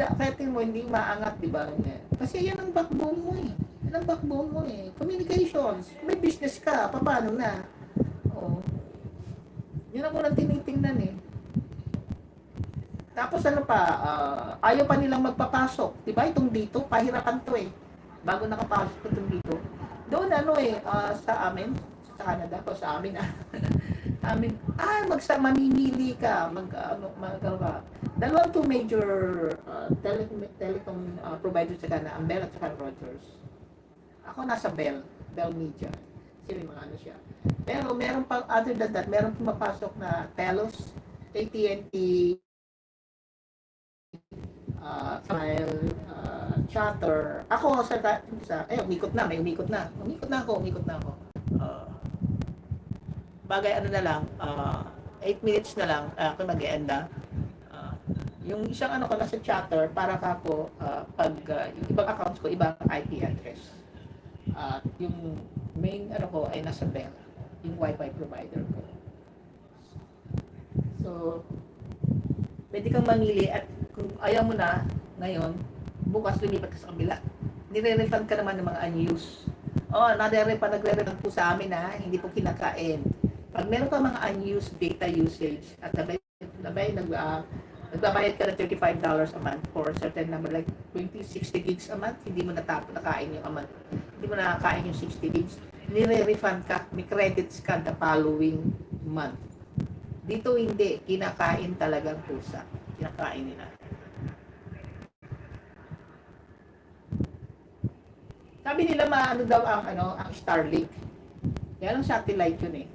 affecting mo, hindi maangat, di ba? Kasi yan ang backbone mo eh. Yan ang backbone mo eh. Communications. Kung may business ka, paano na? Oo. Yun ang unang tinitingnan eh. Tapos ano pa, ayaw pa nilang magpapasok. Di ba? Itong dito, pahirapan to eh. Bago nakapasok itong dito. Doon ano eh, sa amin, sa Canada, o sa amin amin, mamimili ka, ano ka. Dalawang two major telecom providers sa Canada, ang Bell at saka Rogers. Ako nasa Bell Media. Kasi may mga ano siya. Pero meron pang, other than that, meron pumapasok na Telos, AT&T, file, chatter. Ako umikot na, umikot na ako. Uh, Bagay ano na lang, 8 minutes na lang, ako mag-e-end na. Yung isang ano ko nasa chatter para kako pag yung ibang accounts ko ibang IP address. At yung main ano ko ay nasa Bell, yung Wi-Fi provider ko. So, pwede kang mamili at kung ayaw mo na ngayon, bukas lumipat ka sa kabila. Nire-refund ka naman ng mga unused. Nagre-refund po sa amin hindi po kinakain. Pag meron ka mga unused data usage at nagbabayad ka ng $35 a month for a certain number like 60 gigs a month, hindi mo nakain yung a month. Hindi mo nakakain yung 60 gigs. Nire-refund ka, may credits ka the following month. Dito hindi, kinakain talagang pusa. Kinakain nila. Sabi nila maano daw ang Starlink. Kaya lang satellite yun eh.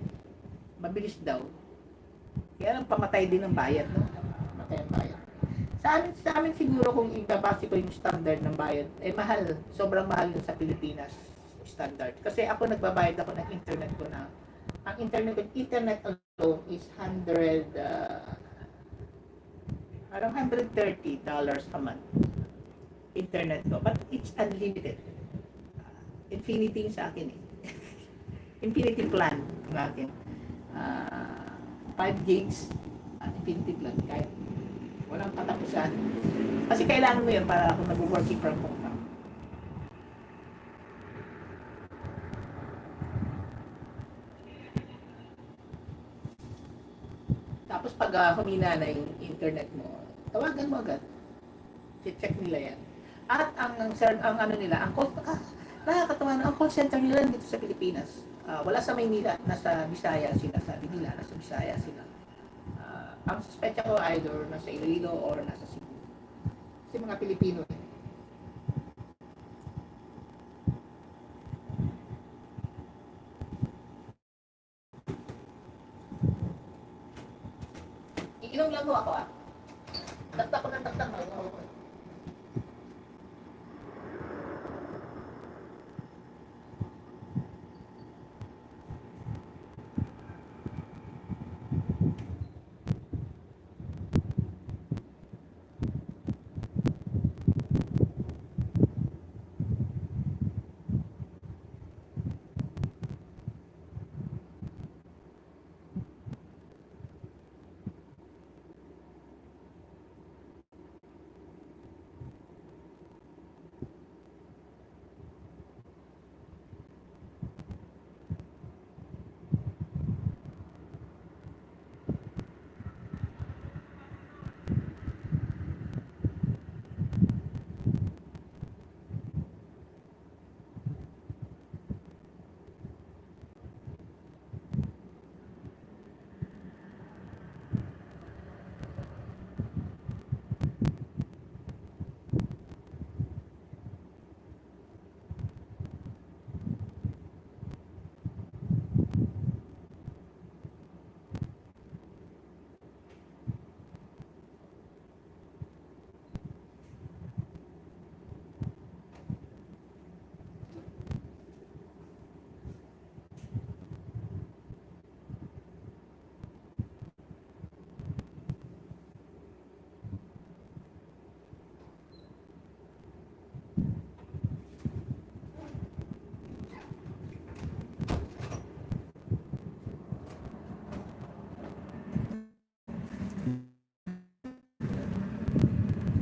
Mabilis daw. Kaya lang pamatay din ng bayad, no? Pamatay ang bayad. Sa amin siguro kung ibabase ko yung standard ng bayad, mahal. Sobrang mahal yun sa Pilipinas standard. Kasi ako nagbabayad ako ng internet ko na ang internet alone is around $130 a month. Internet ko. But it's unlimited. Infinity sa akin eh. Infinity plan ng akin. 5 gigs infinity plan. Kahit walang katapusan. Kasi kailangan mo yun para kung nag-working from home ka. Tapos pag humina na yung internet mo, tawagan mo agad. Check nila yan. At ang ano nila, nakakatawa na ang call center nila dito sa Pilipinas. Wala sa Maynila, nasa Bisaya sila, sabi nila, nasa Bisaya sila. Ang suspecha ko either nasa Iloilo or nasa Cebu. Kasi mga Pilipino eh. Iinom lang ho ako